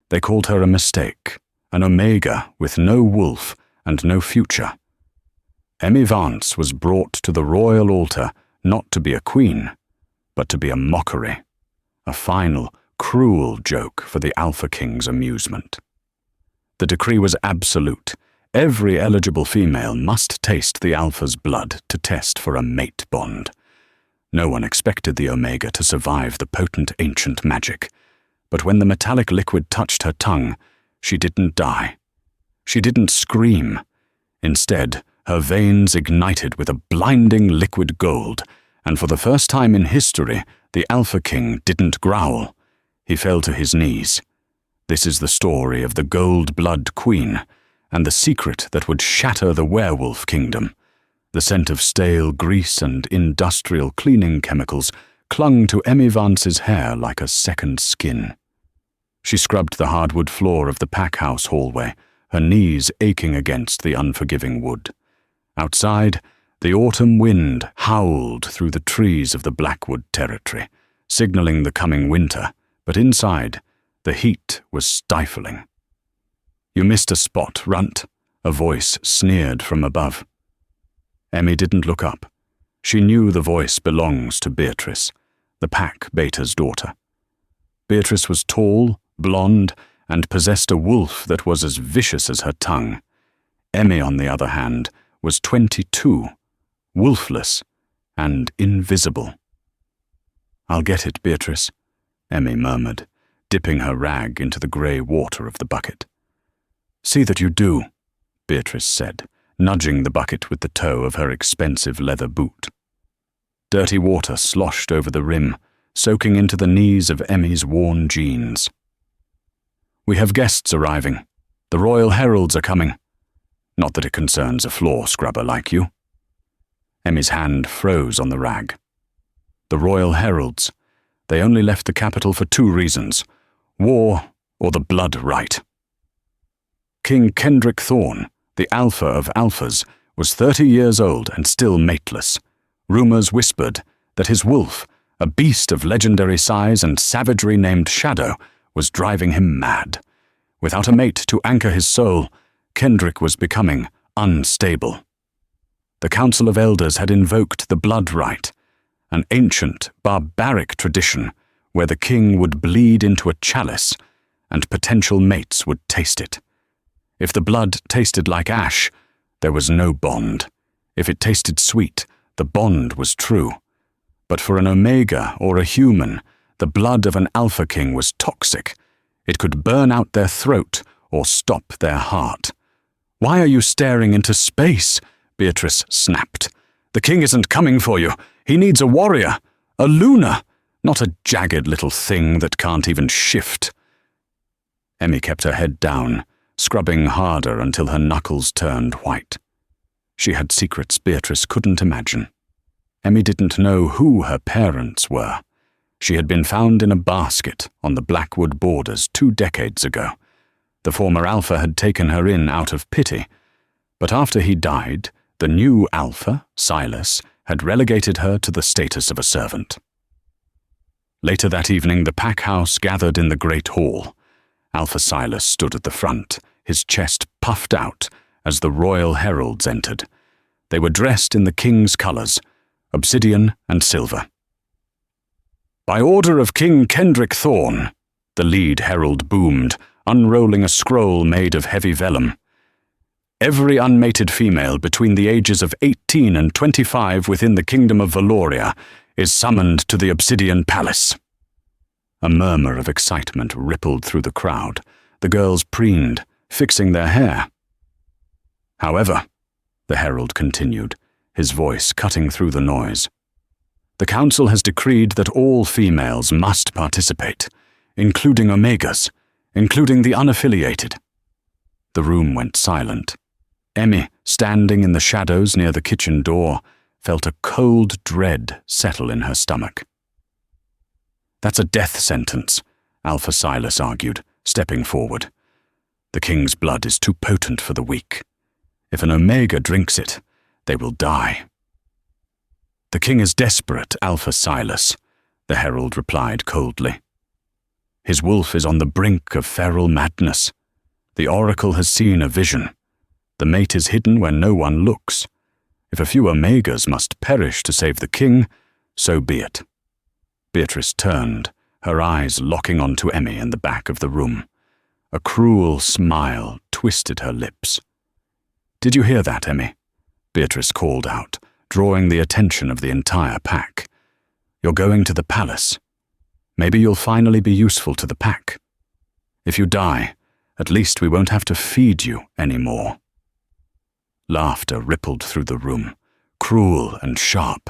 They called her a mistake, an Omega with no wolf and no future. Emmy Vance was brought to the royal altar not to be a queen, but to be a mockery, a final, cruel joke for the Alpha King's amusement. The decree was absolute. Every eligible female must taste the Alpha's blood to test for a mate bond. No one expected the Omega to survive the potent ancient magic, but when the metallic liquid touched her tongue, she didn't die. She didn't scream. Instead, her veins ignited with a blinding liquid gold, and for the first time in history, the Alpha King didn't growl. He fell to his knees. This is the story of the Gold Blood Queen, and the secret that would shatter the werewolf kingdom. The scent of stale grease and industrial cleaning chemicals clung to Emmy Vance's hair like a second skin. She scrubbed the hardwood floor of the pack house hallway, her knees aching against the unforgiving wood. Outside, the autumn wind howled through the trees of the Blackwood territory, signaling the coming winter, but inside, the heat was stifling. "You missed a spot, runt," a voice sneered from above. Emmy didn't look up. She knew the voice belongs to Beatrice, the pack beta's daughter. Beatrice was tall, blonde, and possessed a wolf that was as vicious as her tongue. Emmy, on the other hand, was 22, wolfless, and invisible. "I'll get it, Beatrice," Emmy murmured, dipping her rag into the grey water of the bucket. "See that you do," Beatrice said, nudging the bucket with the toe of her expensive leather boot. Dirty water sloshed over the rim, soaking into the knees of Emmy's worn jeans. "We have guests arriving. The Royal Heralds are coming. Not that it concerns a floor scrubber like you." Emmy's hand froze on the rag. The Royal Heralds. They only left the capital for 2 reasons: war or the blood right. King Kendrick Thorne, the Alpha of Alphas, was 30 years old and still mateless. Rumors whispered that his wolf, a beast of legendary size and savagery named Shadow, was driving him mad. Without a mate to anchor his soul, Kendrick was becoming unstable. The Council of Elders had invoked the blood rite, an ancient, barbaric tradition where the king would bleed into a chalice and potential mates would taste it. If the blood tasted like ash, there was no bond. If it tasted sweet, the bond was true. But for an Omega or a human, the blood of an Alpha King was toxic. It could burn out their throat or stop their heart. "Why are you staring into space?" Beatrice snapped. "The king isn't coming for you. He needs a warrior, a Luna, not a jagged little thing that can't even shift." Emmy kept her head down, scrubbing harder until her knuckles turned white. She had secrets Beatrice couldn't imagine. Emmy didn't know who her parents were. She had been found in a basket on the Blackwood borders 2 decades ago. The former Alpha had taken her in out of pity, but after he died, the new Alpha, Silas, had relegated her to the status of a servant. Later that evening, the pack house gathered in the Great Hall. Alpha Silas stood at the front, his chest puffed out as the royal heralds entered. They were dressed in the king's colours, obsidian and silver. "By order of King Kendrick Thorne," the lead herald boomed, unrolling a scroll made of heavy vellum. "Every unmated female between the ages of 18 and 25 within the Kingdom of Valoria is summoned to the Obsidian Palace." A murmur of excitement rippled through the crowd. The girls preened, fixing their hair. "However," the herald continued, his voice cutting through the noise, "the council has decreed that all females must participate, including Omegas, including the unaffiliated." The room went silent. Emmy, standing in the shadows near the kitchen door, felt a cold dread settle in her stomach. "That's a death sentence," Alpha Silas argued, stepping forward. "The king's blood is too potent for the weak. If an Omega drinks it, they will die." "The king is desperate, Alpha Silas," the herald replied coldly. His wolf is on the brink of feral madness. The oracle has seen a vision. The mate is hidden where no one looks. If a few Omegas must perish to save the king, so be it. Beatrice turned, her eyes locking onto Emmy in the back of the room. A cruel smile twisted her lips. "Did you hear that, Emmy?" Beatrice called out, drawing the attention of the entire pack. "You're going to the palace. Maybe you'll finally be useful to the pack. If you die, at least we won't have to feed you anymore." Laughter rippled through the room, cruel and sharp.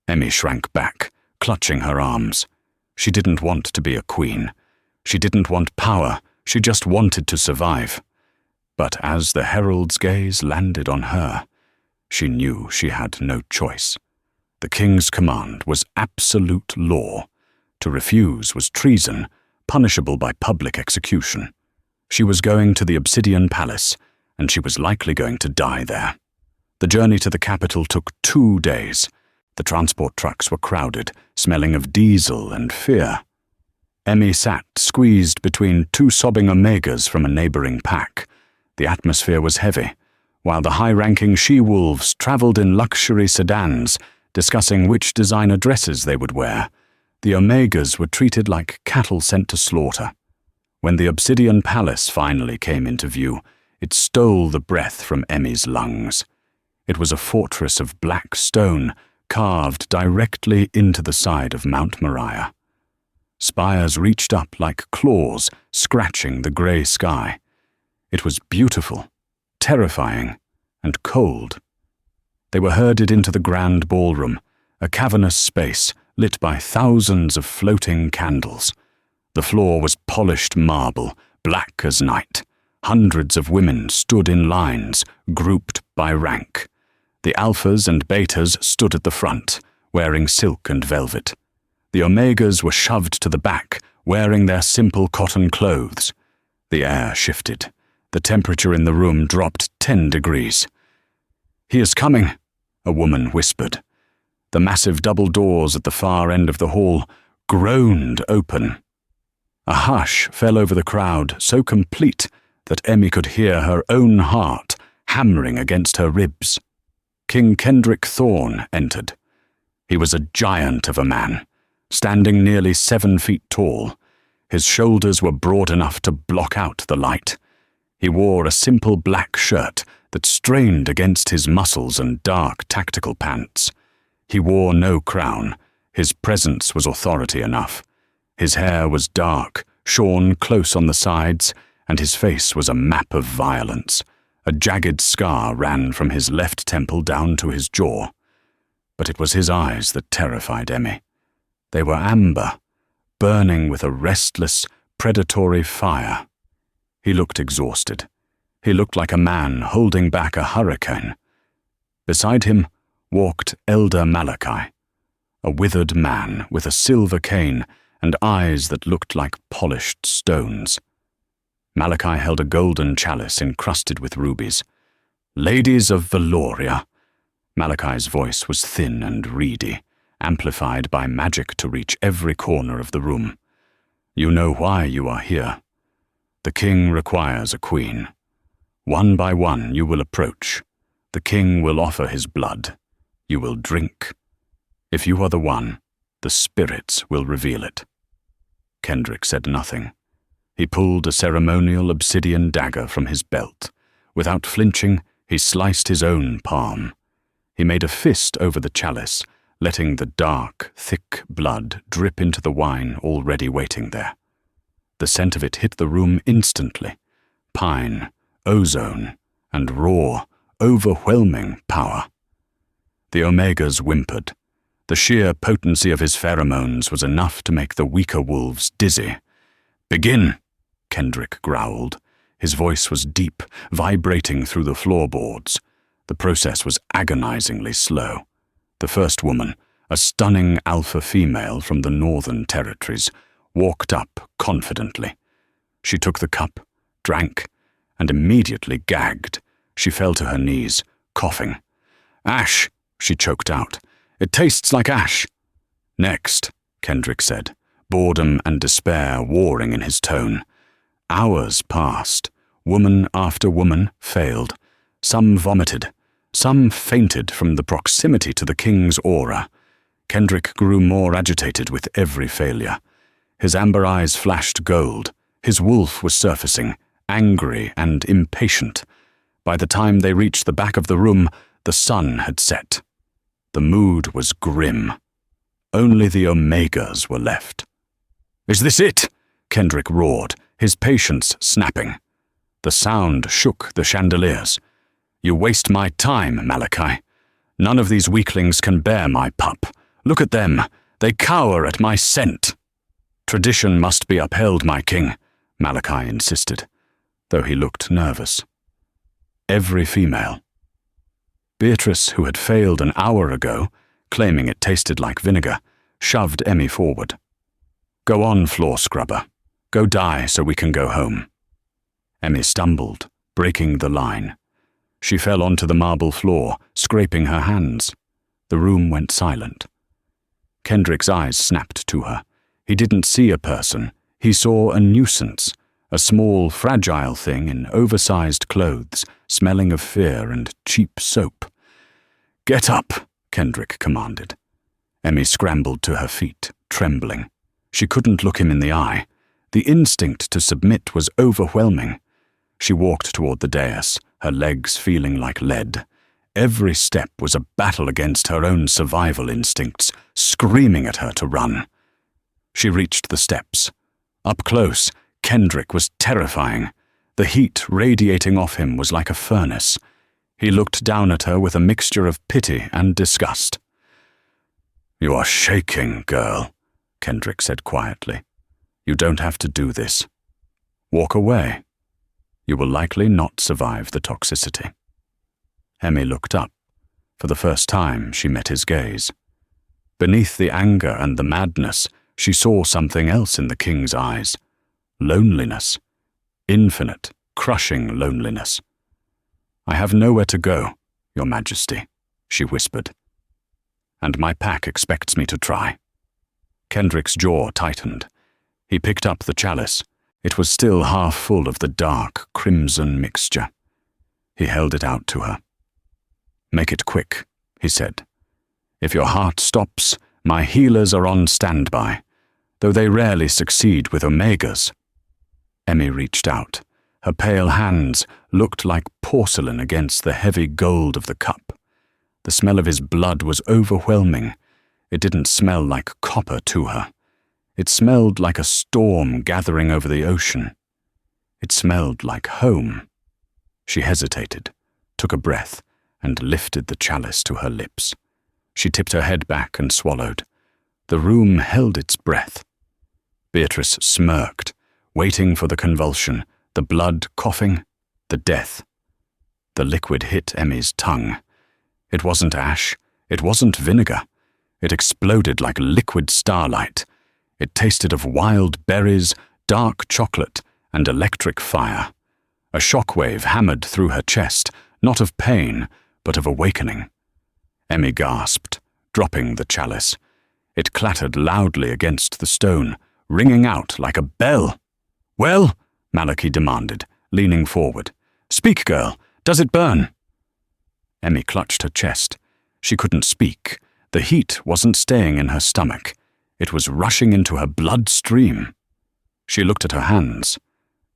Emmy shrank back, clutching her arms. She didn't want to be a queen. She didn't want power, she just wanted to survive. But as the herald's gaze landed on her, she knew she had no choice. The king's command was absolute law. To refuse was treason, punishable by public execution. She was going to the Obsidian Palace, and she was likely going to die there. The journey to the capital took 2 days. The transport trucks were crowded, smelling of diesel and fear. Emmy sat squeezed between 2 sobbing Omegas from a neighboring pack. The atmosphere was heavy, while the high-ranking she-wolves traveled in luxury sedans, discussing which designer dresses they would wear. The Omegas were treated like cattle sent to slaughter. When the Obsidian Palace finally came into view, it stole the breath from Emmy's lungs. It was a fortress of black stone, carved directly into the side of Mount Moriah. Spires reached up like claws, scratching the grey sky. It was beautiful, terrifying, and cold. They were herded into the grand ballroom, a cavernous space lit by thousands of floating candles. The floor was polished marble, black as night. Hundreds of women stood in lines, grouped by rank. The alphas and betas stood at the front, wearing silk and velvet. The Omegas were shoved to the back, wearing their simple cotton clothes. The air shifted. The temperature in the room dropped 10 degrees. "He is coming," a woman whispered. The massive double doors at the far end of the hall groaned open. A hush fell over the crowd, so complete that Emmy could hear her own heart hammering against her ribs. King Kendrick Thorne entered. He was a giant of a man, standing nearly 7 feet tall. His shoulders were broad enough to block out the light. He wore a simple black shirt that strained against his muscles and dark tactical pants. He wore no crown. His presence was authority enough. His hair was dark, shorn close on the sides, and his face was a map of violence. A jagged scar ran from his left temple down to his jaw. But it was his eyes that terrified Emmy. They were amber, burning with a restless, predatory fire. He looked exhausted. He looked like a man holding back a hurricane. Beside him walked Elder Malachi, a withered man with a silver cane and eyes that looked like polished stones. Malachi held a golden chalice encrusted with rubies. "Ladies of Valoria." Malachi's voice was thin and reedy, amplified by magic to reach every corner of the room. "You know why you are here. The king requires a queen. One by one you will approach. The king will offer his blood. You will drink. If you are the one, the spirits will reveal it." Kendrick said nothing. He pulled a ceremonial obsidian dagger from his belt. Without flinching, he sliced his own palm. He made a fist over the chalice, letting the dark, thick blood drip into the wine already waiting there. The scent of it hit the room instantly. Pine, ozone, and raw, overwhelming power. The Omegas whimpered. The sheer potency of his pheromones was enough to make the weaker wolves dizzy. "Begin," Kendrick growled. His voice was deep, vibrating through the floorboards. The process was agonizingly slow. The first woman, a stunning alpha female from the Northern Territories, walked up confidently. She took the cup, drank, and immediately gagged. She fell to her knees, coughing. "Ash," she choked out. "It tastes like ash." "Next," Kendrick said. boredom and despair warring in his tone. Hours passed. Woman after woman failed. Some vomited. Some fainted from the proximity to the king's aura. Kendrick grew more agitated with every failure. His amber eyes flashed gold. His wolf was surfacing, angry and impatient. By the time they reached the back of the room, the sun had set. The mood was grim. Only the Omegas were left. "Is this it?" Kendrick roared, his patience snapping. The sound shook the chandeliers. "You waste my time, Malachi. None of these weaklings can bear my pup. Look at them. They cower at my scent." "Tradition must be upheld, my king," Malachi insisted, though he looked nervous. Every female. Beatrice, who had failed an hour ago, claiming it tasted like vinegar, shoved Emmy forward. "Go on, floor scrubber. Go die so we can go home." Emmy stumbled, breaking the line. She fell onto the marble floor, scraping her hands. The room went silent. Kendrick's eyes snapped to her. He didn't see a person. He saw a nuisance, a small, fragile thing in oversized clothes, smelling of fear and cheap soap. "Get up," Kendrick commanded. Emmy scrambled to her feet, trembling. She couldn't look him in the eye. The instinct to submit was overwhelming. She walked toward the dais, her legs feeling like lead. Every step was a battle against her own survival instincts, screaming at her to run. She reached the steps. Up close, Kendrick was terrifying. The heat radiating off him was like a furnace. He looked down at her with a mixture of pity and disgust. "You are shaking, girl," Kendrick said quietly. "You don't have to do this. Walk away. You will likely not survive the toxicity." Emmy looked up. For the first time, she met his gaze. Beneath the anger and the madness, she saw something else in the king's eyes. Loneliness. Infinite, crushing loneliness. "I have nowhere to go, Your Majesty," she whispered. "And my pack expects me to try." Kendrick's jaw tightened. He picked up the chalice. It was still half full of the dark, crimson mixture. He held it out to her. "Make it quick," he said. "If your heart stops, my healers are on standby, though they rarely succeed with Omegas." Emmy reached out. Her pale hands looked like porcelain against the heavy gold of the cup. The smell of his blood was overwhelming. It didn't smell like copper to her. It smelled like a storm gathering over the ocean. It smelled like home. She hesitated, took a breath, and lifted the chalice to her lips. She tipped her head back and swallowed. The room held its breath. Beatrice smirked, waiting for the convulsion, the blood coughing, the death. The liquid hit Emmy's tongue. It wasn't ash. It wasn't vinegar. It exploded like liquid starlight. It tasted of wild berries, dark chocolate, and electric fire. A shockwave hammered through her chest, not of pain, but of awakening. Emmy gasped, dropping the chalice. It clattered loudly against the stone, ringing out like a bell. "Well?" Malachi demanded, leaning forward. "Speak, girl. Does it burn?" Emmy clutched her chest. She couldn't speak. The heat wasn't staying in her stomach. It was rushing into her bloodstream. She looked at her hands.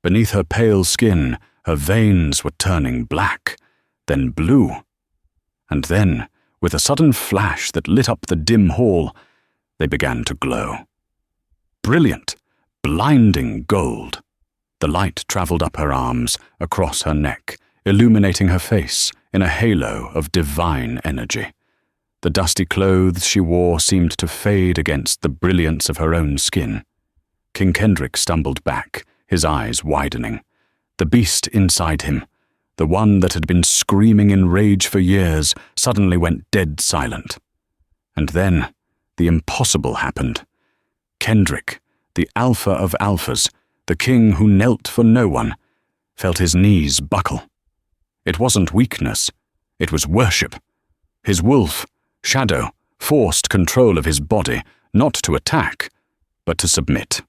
Beneath her pale skin, her veins were turning black, then blue. And then, with a sudden flash that lit up the dim hall, they began to glow. Brilliant, blinding gold. The light traveled up her arms, across her neck, illuminating her face in a halo of divine energy. The dusty clothes she wore seemed to fade against the brilliance of her own skin. King Kendrick stumbled back, his eyes widening. The beast inside him, the one that had been screaming in rage for years, suddenly went dead silent. And then, the impossible happened. Kendrick, the alpha of alphas, the king who knelt for no one, felt his knees buckle. It wasn't weakness, it was worship. His wolf, Shadow, forced control of his body, not to attack, but to submit.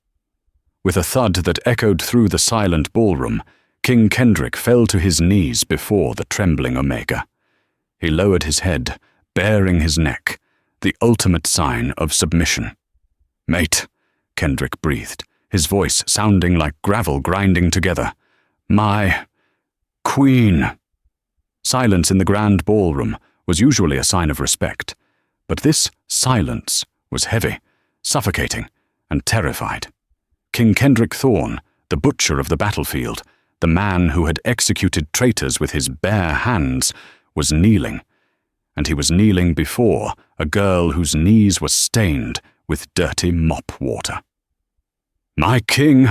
With a thud that echoed through the silent ballroom, King Kendrick fell to his knees before the trembling Omega. He lowered his head, baring his neck, the ultimate sign of submission. "Mate," Kendrick breathed, his voice sounding like gravel grinding together. "My queen." Silence in the grand ballroom was usually a sign of respect, but this silence was heavy, suffocating, and terrified. King Kendrick Thorne, the butcher of the battlefield, the man who had executed traitors with his bare hands, was kneeling, and he was kneeling before a girl whose knees were stained with dirty mop water. "My king!"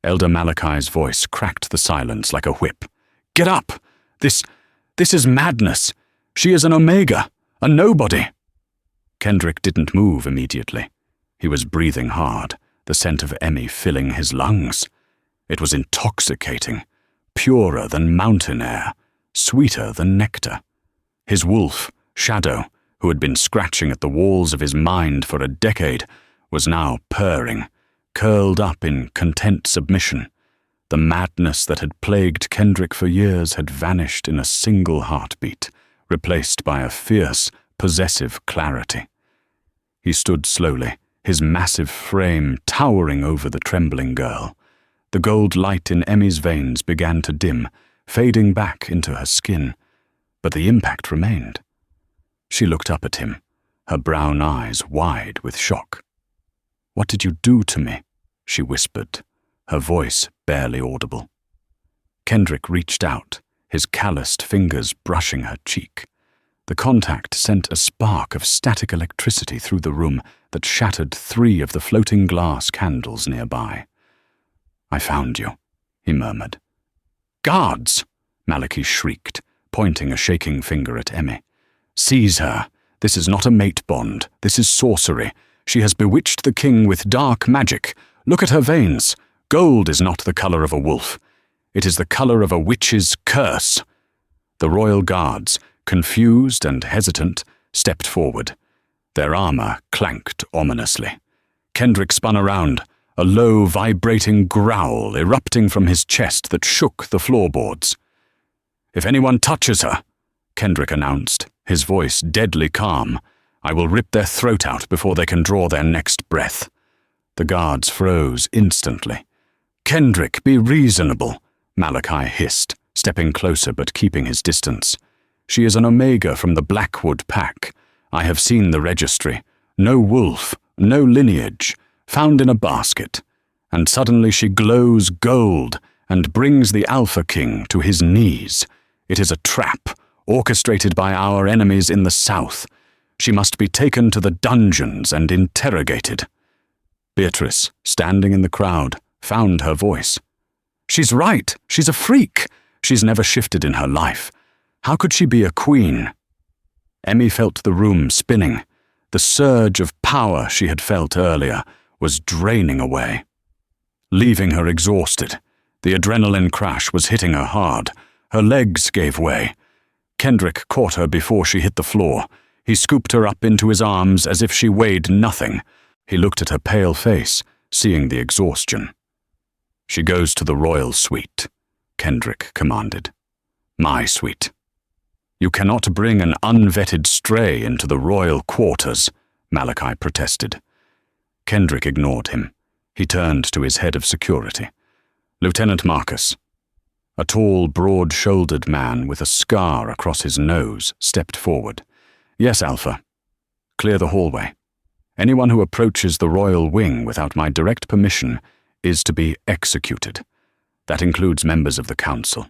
Elder Malachi's voice cracked the silence like a whip. "Get up! This is madness! She is an Omega, a nobody!" Kendrick didn't move immediately. He was breathing hard, the scent of Emmy filling his lungs. It was intoxicating, purer than mountain air, sweeter than nectar. His wolf, Shadow, who had been scratching at the walls of his mind for a decade, was now purring, curled up in content submission. The madness that had plagued Kendrick for years had vanished in a single heartbeat, replaced by a fierce, possessive clarity. He stood slowly, his massive frame towering over the trembling girl. The gold light in Emmy's veins began to dim, fading back into her skin, but the impact remained. She looked up at him, her brown eyes wide with shock. "What did you do to me?" she whispered, her voice barely audible. Kendrick reached out, his calloused fingers brushing her cheek. The contact sent a spark of static electricity through the room that shattered 3 of the floating glass candles nearby. "I found you," he murmured. "Guards!" Malachi shrieked, pointing a shaking finger at Emmy. "Seize her. This is not a mate bond. This is sorcery. She has bewitched the king with dark magic. Look at her veins. Gold is not the color of a wolf. It is the color of a witch's curse." The royal guards, confused and hesitant, stepped forward. Their armor clanked ominously. Kendrick spun around, a low, vibrating growl erupting from his chest that shook the floorboards. "If anyone touches her," Kendrick announced, his voice deadly calm, "I will rip their throat out before they can draw their next breath." The guards froze instantly. "Kendrick, be reasonable," Malachi hissed, stepping closer but keeping his distance. "She is an Omega from the Blackwood Pack. I have seen the registry. No wolf, no lineage, found in a basket. And suddenly she glows gold and brings the Alpha King to his knees. It is a trap, orchestrated by our enemies in the south. She must be taken to the dungeons and interrogated." Beatrice, standing in the crowd, found her voice. "She's right. She's a freak. She's never shifted in her life. How could she be a queen?" Emmy felt the room spinning. The surge of power she had felt earlier was draining away, leaving her exhausted. The adrenaline crash was hitting her hard. Her legs gave way. Kendrick caught her before she hit the floor. He scooped her up into his arms as if she weighed nothing. He looked at her pale face, seeing the exhaustion. "She goes to the royal suite," Kendrick commanded. "My suite." "You cannot bring an unvetted stray into the royal quarters," Malachi protested. Kendrick ignored him. He turned to his head of security. "Lieutenant Marcus." A tall, broad-shouldered man with a scar across his nose stepped forward. "Yes, Alpha. Clear the hallway. Anyone who approaches the royal wing without my direct permission is to be executed. That includes members of the council."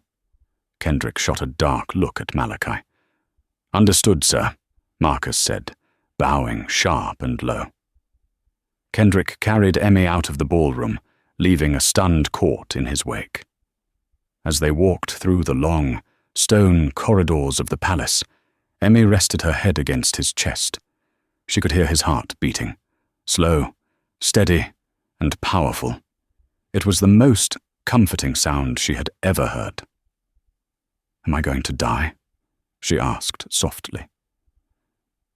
Kendrick shot a dark look at Malachi. "Understood, sir," Marcus said, bowing sharp and low. Kendrick carried Emmy out of the ballroom, leaving a stunned court in his wake. As they walked through the long, stone corridors of the palace, Emmy rested her head against his chest. She could hear his heart beating, slow, steady, and powerful. It was the most comforting sound she had ever heard. "Am I going to die?" she asked softly.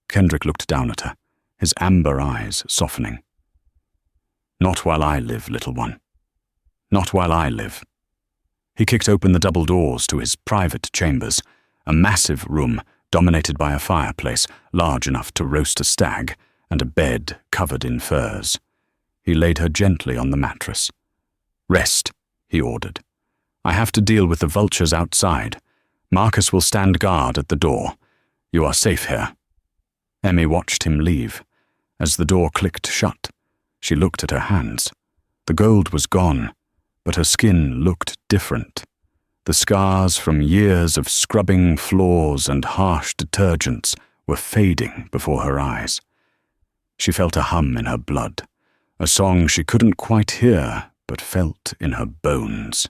Kendrick looked down at her, his amber eyes softening. Not while I live, little one. Not while I live. He kicked open the double doors to his private chambers, a massive room dominated by a fireplace large enough to roast a stag and a bed covered in furs. He laid her gently on the mattress. "Rest," he ordered. "I have to deal with the vultures outside. Marcus will stand guard at the door. You are safe here." Emmy watched him leave. As the door clicked shut, she looked at her hands. The gold was gone, but her skin looked different. The scars from years of scrubbing floors and harsh detergents were fading before her eyes. She felt a hum in her blood, a song she couldn't quite hear but felt in her bones.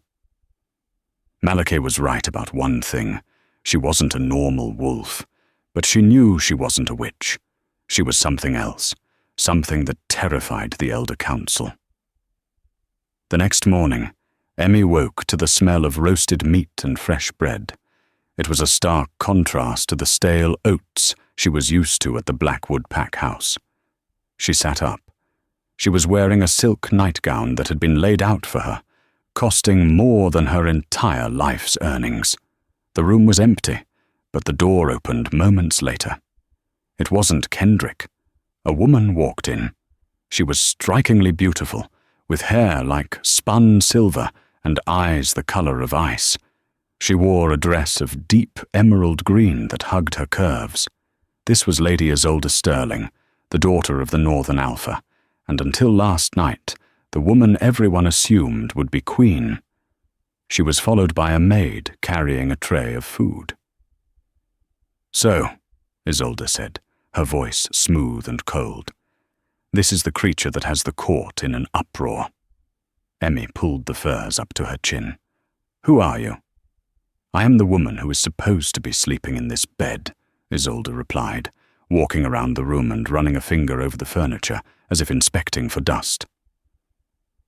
Malachi was right about one thing. She wasn't a normal wolf, but she knew she wasn't a witch. She was something else, something that terrified the Elder Council. The next morning, Emmy woke to the smell of roasted meat and fresh bread. It was a stark contrast to the stale oats she was used to at the Blackwood Pack house. She sat up. She was wearing a silk nightgown that had been laid out for her, costing more than her entire life's earnings. The room was empty, but the door opened moments later. It wasn't Kendrick. A woman walked in. She was strikingly beautiful, with hair like spun silver and eyes the color of ice. She wore a dress of deep emerald green that hugged her curves. This was Lady Isolde Sterling, the daughter of the Northern Alpha, and until last night, the woman everyone assumed would be queen. She was followed by a maid carrying a tray of food. "So," Isolde said, her voice smooth and cold, "this is the creature that has the court in an uproar." Emmy pulled the furs up to her chin. "Who are you?" "I am the woman who is supposed to be sleeping in this bed," Isolde replied, walking around the room and running a finger over the furniture as if inspecting for dust.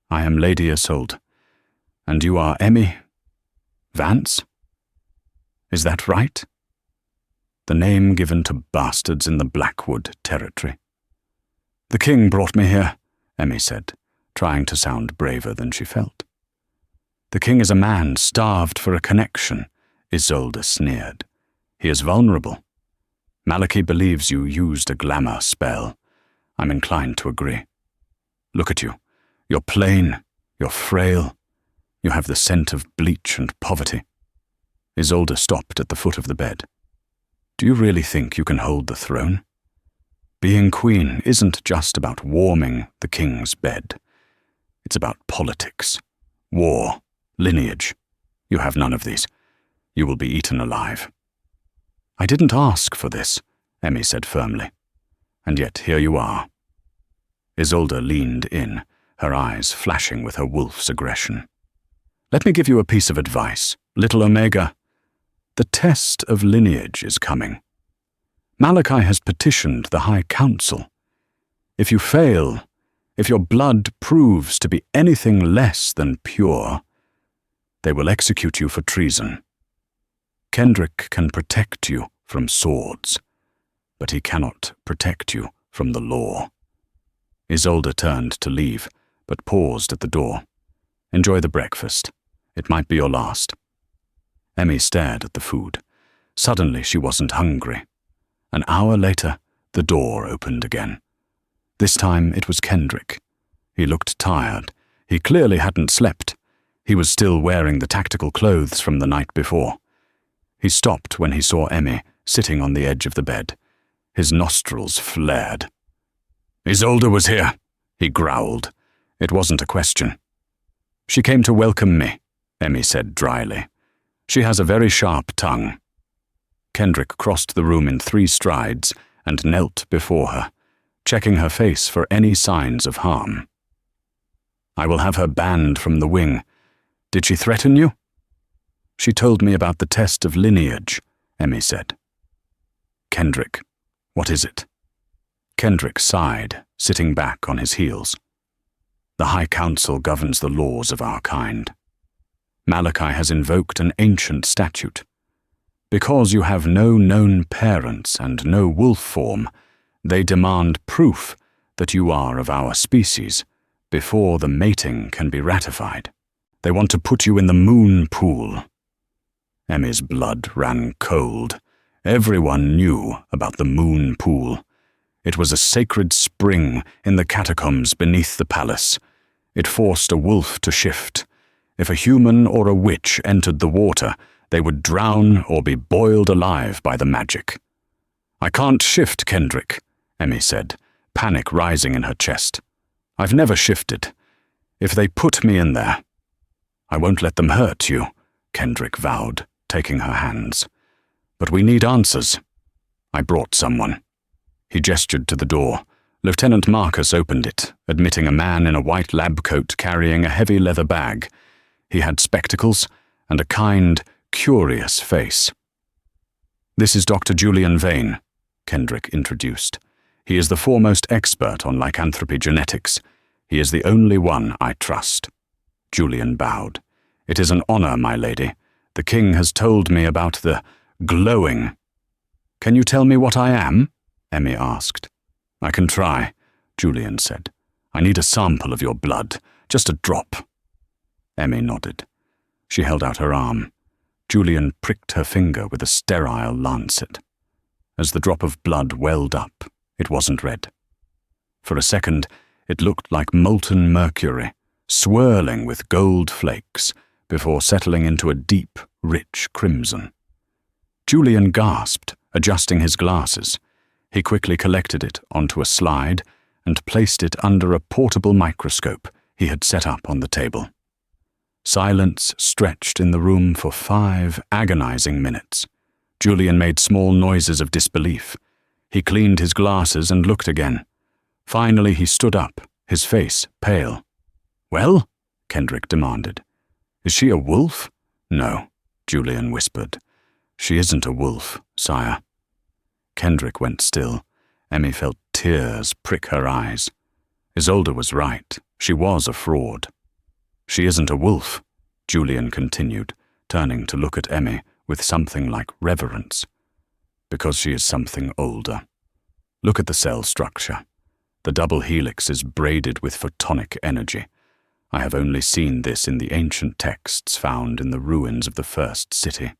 "I am Lady Isolde. And you are Emmy Vance? Is that right?" The name given to bastards in the Blackwood territory. "The king brought me here," Emmy said, trying to sound braver than she felt. "The king is a man starved for a connection," Isolde sneered. "He is vulnerable. Malachi believes you used a glamour spell. I'm inclined to agree. Look at you. You're plain, you're frail. You have the scent of bleach and poverty." Isolde stopped at the foot of the bed. "Do you really think you can hold the throne? Being queen isn't just about warming the king's bed. It's about politics, war, lineage. You have none of these. You will be eaten alive." "I didn't ask for this," Emmy said firmly. "And yet here you are." Isolde leaned in, her eyes flashing with her wolf's aggression. "Let me give you a piece of advice, little Omega. The test of lineage is coming. Malachi has petitioned the High Council. If you fail, if your blood proves to be anything less than pure, they will execute you for treason. Kendrick can protect you from swords, but he cannot protect you from the law." Isolde turned to leave, but paused at the door. "Enjoy the breakfast. It might be your last." Emmy stared at the food. Suddenly she wasn't hungry. An hour later, the door opened again. This time it was Kendrick. He looked tired. He clearly hadn't slept. He was still wearing the tactical clothes from the night before. He stopped when he saw Emmy sitting on the edge of the bed. His nostrils flared. "Isolde was here," he growled. It wasn't a question. "She came to welcome me," Emmy said dryly. "She has a very sharp tongue." Kendrick crossed the room in 3 strides and knelt before her, checking her face for any signs of harm. "I will have her banned from the wing. Did she threaten you?" "She told me about the test of lineage," Emmy said. "Kendrick, what is it?" Kendrick sighed, sitting back on his heels. "The High Council governs the laws of our kind. Malachi has invoked an ancient statute. Because you have no known parents and no wolf form, they demand proof that you are of our species, before the mating can be ratified. They want to put you in the moon pool. Emmy's blood ran cold. Everyone knew about the moon pool. It was a sacred spring in the catacombs beneath the palace. It forced a wolf to shift. If a human or a witch entered the water, they would drown or be boiled alive by the magic. "I can't shift, Kendrick," Emmy said, panic rising in her chest. "I've never shifted. If they put me in there—" "I won't let them hurt you," Kendrick vowed, taking her hands. "But we need answers. I brought someone." He gestured to the door. Lieutenant Marcus opened it, admitting a man in a white lab coat carrying a heavy leather bag. He had spectacles and a kind, curious face. "This is Dr. Julian Vane," Kendrick introduced. "He is the foremost expert on lycanthropy genetics. He is the only one I trust." Julian bowed. "It is an honor, my lady. The king has told me about the glowing—" "Can you tell me what I am?" Emmy asked. "I can try," Julian said. "I need a sample of your blood, just a drop." Emmy nodded. She held out her arm. Julian pricked her finger with a sterile lancet. As the drop of blood welled up, it wasn't red. For a second, it looked like molten mercury, swirling with gold flakes, before settling into a deep, rich crimson. Julian gasped, adjusting his glasses. He quickly collected it onto a slide and placed it under a portable microscope he had set up on the table. Silence stretched in the room for 5 agonizing minutes. Julian made small noises of disbelief. He cleaned his glasses and looked again. Finally he stood up, his face pale. "Well?" Kendrick demanded. "Is she a wolf?" "No," Julian whispered. "She isn't a wolf, sire." Kendrick went still. Emmy felt tears prick her eyes. Isolde was right. She was a fraud. "She isn't a wolf," Julian continued, turning to look at Emmy with something like reverence. "Because she is something older. Look at the cell structure. The double helix is braided with photonic energy. I have only seen this in the ancient texts found in the ruins of the first city."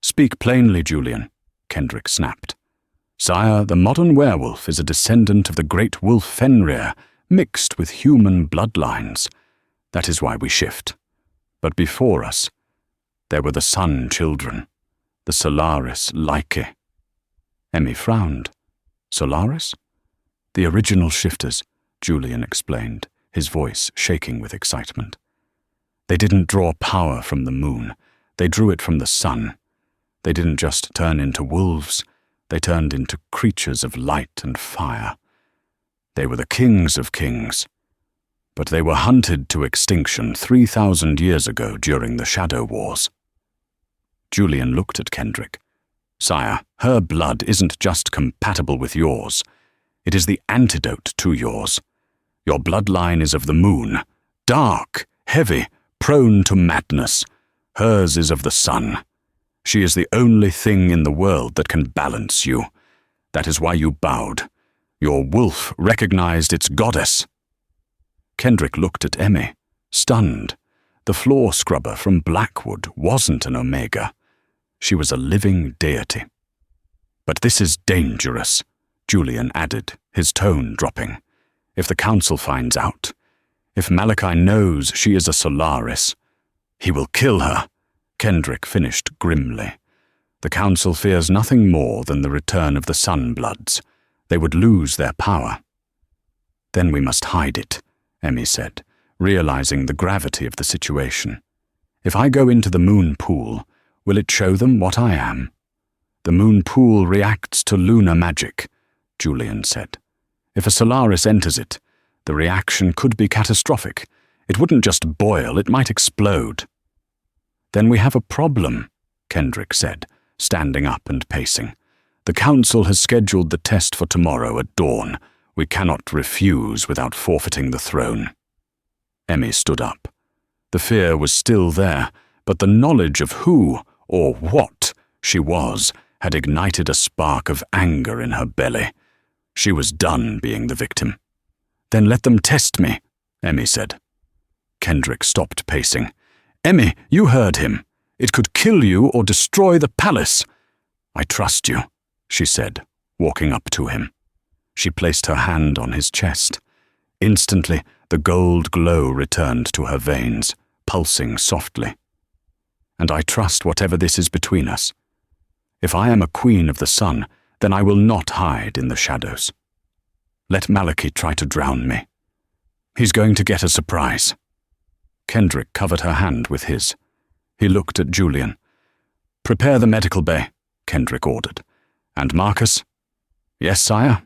"Speak plainly, Julian," Kendrick snapped. "Sire, the modern werewolf is a descendant of the great wolf Fenrir, mixed with human bloodlines. That is why we shift. But before us, there were the Sun Children, the Solaris Lycae." Emmy frowned. "Solaris?" "The original shifters," Julian explained, his voice shaking with excitement. "They didn't draw power from the moon. They drew it from the sun. They didn't just turn into wolves. They turned into creatures of light and fire. They were the kings of kings. But they were hunted to extinction 3,000 years ago during the Shadow Wars." Julian looked at Kendrick. "Sire, her blood isn't just compatible with yours. It is the antidote to yours. Your bloodline is of the moon, dark, heavy, prone to madness. Hers is of the sun. She is the only thing in the world that can balance you. That is why you bowed. Your wolf recognized its goddess." Kendrick looked at Emmy, stunned. The floor scrubber from Blackwood wasn't an Omega. She was a living deity. "But this is dangerous," Julian added, his tone dropping. "If the Council finds out, if Malachi knows she is a Solaris, he will kill her," Kendrick finished grimly. "The Council fears nothing more than the return of the Sunbloods. They would lose their power." "Then we must hide it," Emmy said, realizing the gravity of the situation. "If I go into the moon pool, will it show them what I am?" "The moon pool reacts to lunar magic," Julian said. "If a Solaris enters it, the reaction could be catastrophic. It wouldn't just boil, it might explode." "Then we have a problem," Kendrick said, standing up and pacing. "The Council has scheduled the test for tomorrow at dawn. We cannot refuse without forfeiting the throne." Emmy stood up. The fear was still there, but the knowledge of who, or what, she was had ignited a spark of anger in her belly. She was done being the victim. "Then let them test me," Emmy said. Kendrick stopped pacing. Emmy, you heard him. It could kill you or destroy the palace. I trust you, she said, walking up to him. She placed her hand on his chest. Instantly, the gold glow returned to her veins, pulsing softly. And I trust whatever this is between us. If I am a queen of the sun, then I will not hide in the shadows. Let Malachi try to drown me. He's going to get a surprise. Kendrick covered her hand with his. He looked at Julian. Prepare the medical bay, Kendrick ordered. And Marcus? Yes, sire?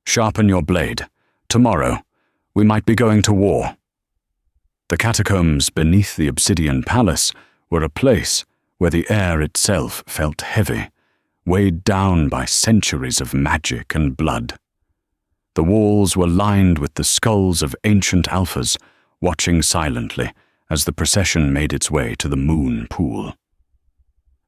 Sharpen your blade. Tomorrow, we might be going to war. The catacombs beneath the obsidian palace were a place where the air itself felt heavy, weighed down by centuries of magic and blood. The walls were lined with the skulls of ancient alphas, watching silently as the procession made its way to the moon pool.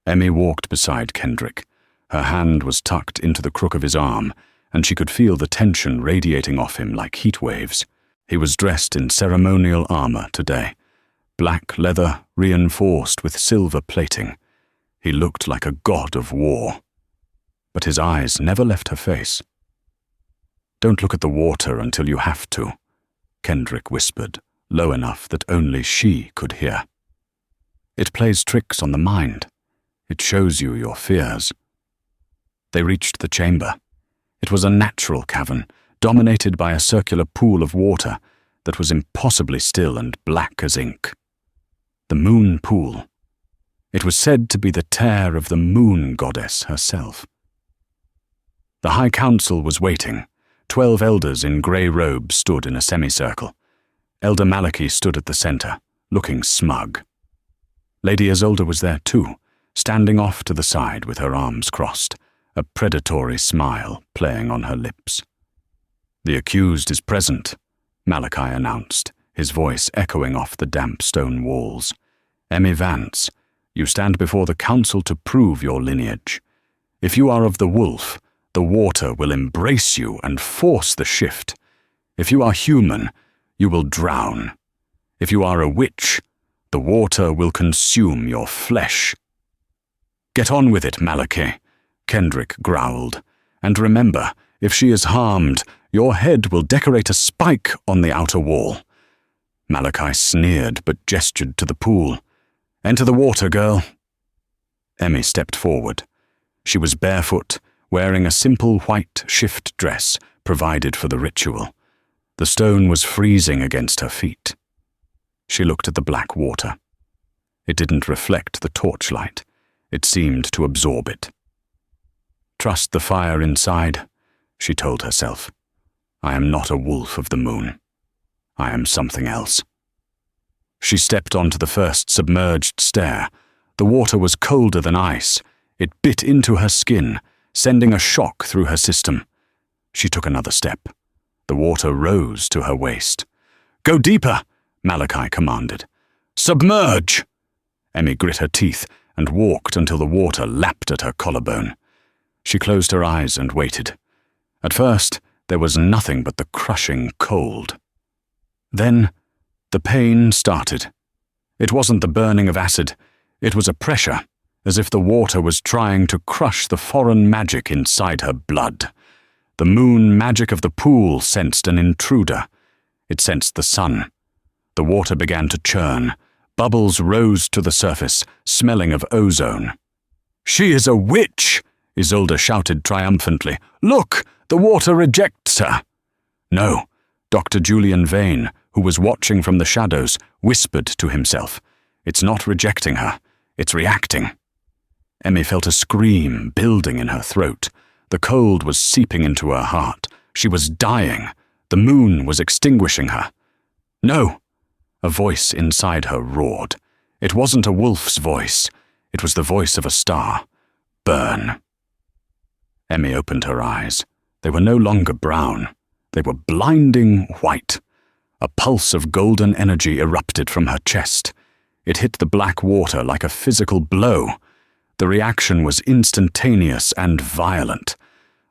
Emmy walked beside Kendrick. Her hand was tucked into the crook of his arm, and she could feel the tension radiating off him like heat waves. He was dressed in ceremonial armor today, black leather reinforced with silver plating. He looked like a god of war. But his eyes never left her face. Don't look at the water until you have to, Kendrick whispered, low enough that only she could hear. It plays tricks on the mind. It shows you your fears. They reached the chamber. It was a natural cavern, dominated by a circular pool of water that was impossibly still and black as ink. The moon pool. It was said to be the tear of the moon goddess herself. The High Council was waiting. 12 elders in grey robes stood in a semicircle. Elder Malachi stood at the center, looking smug. Lady Isolde was there too, standing off to the side with her arms crossed, a predatory smile playing on her lips. The accused is present, Malachi announced, his voice echoing off the damp stone walls. Emmy Vance, you stand before the council to prove your lineage. If you are of the wolf, the water will embrace you and force the shift. If you are human, you will drown. If you are a witch, the water will consume your flesh. Get on with it, Malachi, Kendrick growled. And remember, if she is harmed, your head will decorate a spike on the outer wall. Malachi sneered but gestured to the pool. Enter the water, girl. Emmy stepped forward. She was barefoot, wearing a simple white shift dress provided for the ritual. The stone was freezing against her feet. She looked at the black water. It didn't reflect the torchlight. It seemed to absorb it. Trust the fire inside, she told herself. I am not a wolf of the moon. I am something else. She stepped onto the first submerged stair. The water was colder than ice. It bit into her skin, sending a shock through her system. She took another step. The water rose to her waist. Go deeper, Malachi commanded. Submerge! Emmy grit her teeth and walked until the water lapped at her collarbone. She closed her eyes and waited. At first, there was nothing but the crushing cold. Then, the pain started. It wasn't the burning of acid. It was a pressure, as if the water was trying to crush the foreign magic inside her blood. The moon magic of the pool sensed an intruder. It sensed the sun. The water began to churn. Bubbles rose to the surface, smelling of ozone. She is a witch! Isolde shouted triumphantly. Look, the water rejects her. No, Dr. Julian Vane, who was watching from the shadows, whispered to himself. It's not rejecting her, it's reacting. Emmy felt a scream building in her throat. The cold was seeping into her heart. She was dying. The moon was extinguishing her. No! A voice inside her roared. It wasn't a wolf's voice. It was the voice of a star. Burn. Emmy opened her eyes. They were no longer brown. They were blinding white. A pulse of golden energy erupted from her chest. It hit the black water like a physical blow. The reaction was instantaneous and violent.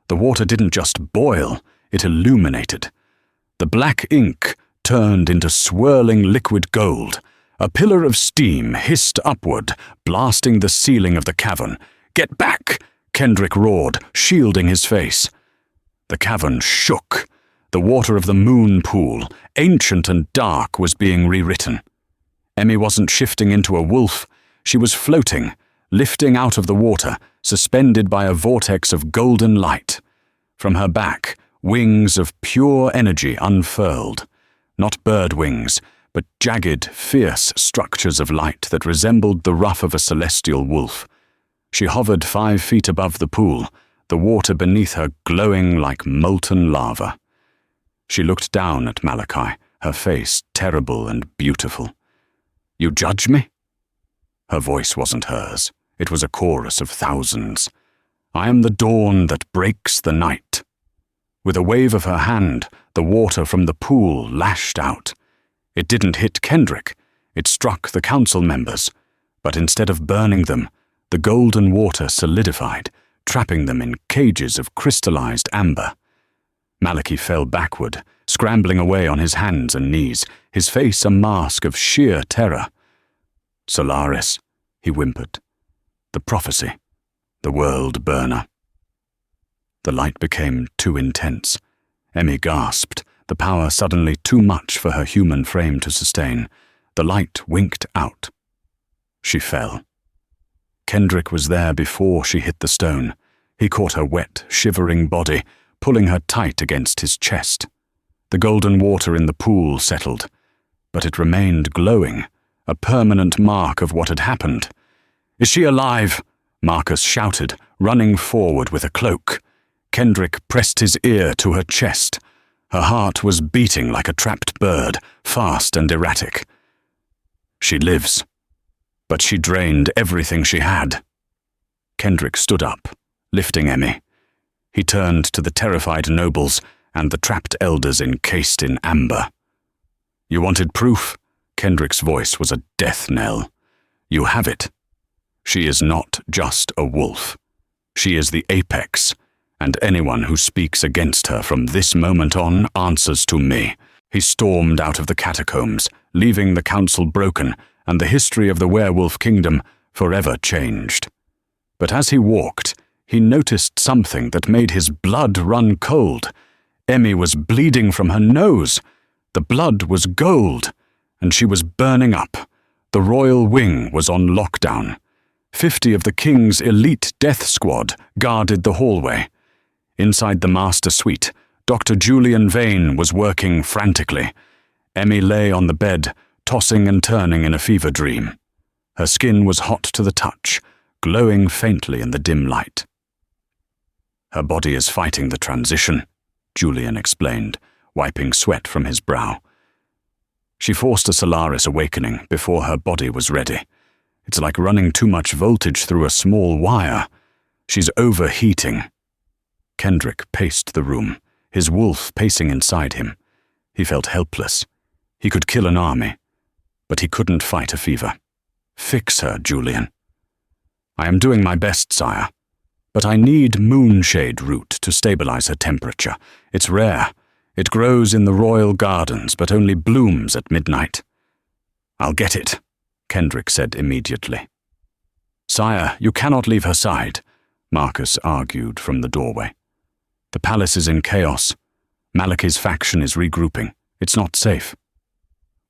The water didn't just boil, it illuminated. The black ink turned into swirling liquid gold. A pillar of steam hissed upward, blasting the ceiling of the cavern. "Get back!" Kendrick roared, shielding his face. The cavern shook. The water of the moon pool, ancient and dark, was being rewritten. Emmy wasn't shifting into a wolf. She was floating, lifting out of the water, suspended by a vortex of golden light. From her back, wings of pure energy unfurled. Not bird wings, but jagged, fierce structures of light that resembled the ruff of a celestial wolf. She hovered 5 feet above the pool, the water beneath her glowing like molten lava. She looked down at Malachi, her face terrible and beautiful. "You judge me?" Her voice wasn't hers. It was a chorus of thousands. "I am the dawn that breaks the night." With a wave of her hand, the water from the pool lashed out. It didn't hit Kendrick. It struck the council members. But instead of burning them, the golden water solidified, trapping them in cages of crystallized amber. Malachi fell backward, scrambling away on his hands and knees, his face a mask of sheer terror. "Solaris," he whimpered. "The prophecy. The world burner." The light became too intense. Emmy gasped, the power suddenly too much for her human frame to sustain. The light winked out. She fell. Kendrick was there before she hit the stone. He caught her wet, shivering body, pulling her tight against his chest. The golden water in the pool settled, but it remained glowing, a permanent mark of what had happened. "Is she alive?" Marcus shouted, running forward with a cloak. Kendrick pressed his ear to her chest. Her heart was beating like a trapped bird, fast and erratic. "She lives, but she drained everything she had." Kendrick stood up, lifting Emmy. He turned to the terrified nobles and the trapped elders encased in amber. "You wanted proof?" Kendrick's voice was a death knell. "You have it. She is not just a wolf. She is the apex, and anyone who speaks against her from this moment on answers to me." He stormed out of the catacombs, leaving the council broken and the history of the werewolf kingdom forever changed. But as he walked, he noticed something that made his blood run cold. Emmy was bleeding from her nose. The blood was gold, and she was burning up. The royal wing was on lockdown. 50 of the king's elite death squad guarded the hallway. Inside the master suite, Dr. Julian Vane was working frantically. Emmy lay on the bed, tossing and turning in a fever dream. Her skin was hot to the touch, glowing faintly in the dim light. "Her body is fighting the transition," Julian explained, wiping sweat from his brow. She forced a Solaris awakening before her body was ready. It's like running too much voltage through a small wire. She's overheating. Kendrick paced the room, his wolf pacing inside him. He felt helpless. He could kill an army, but he couldn't fight a fever. "Fix her, Julian." "I am doing my best, sire. But I need moonshade root to stabilize her temperature. It's rare. It grows in the royal gardens, but only blooms at midnight." "I'll get it," Kendrick said immediately. "Sire, you cannot leave her side," Marcus argued from the doorway. "The palace is in chaos. Malachi's faction is regrouping. It's not safe."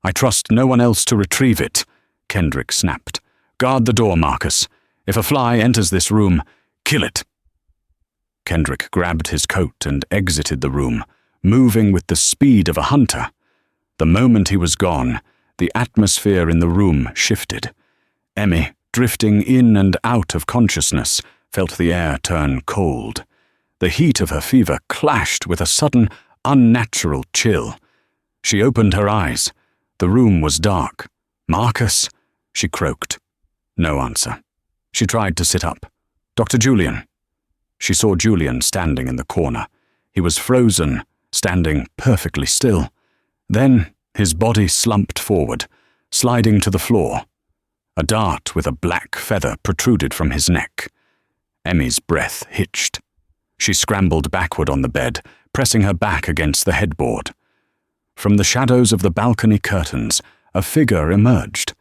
"I trust no one else to retrieve it," Kendrick snapped. "Guard the door, Marcus. If a fly enters this room, kill it." Kendrick grabbed his coat and exited the room, moving with the speed of a hunter. The moment he was gone, the atmosphere in the room shifted. Emmy, drifting in and out of consciousness, felt the air turn cold. The heat of her fever clashed with a sudden, unnatural chill. She opened her eyes. The room was dark. "Marcus?" she croaked. No answer. She tried to sit up. "Dr. Julian." She saw Julian standing in the corner. He was frozen, standing perfectly still. Then his body slumped forward, sliding to the floor. A dart with a black feather protruded from his neck. Emmy's breath hitched. She scrambled backward on the bed, pressing her back against the headboard. From the shadows of the balcony curtains, a figure emerged.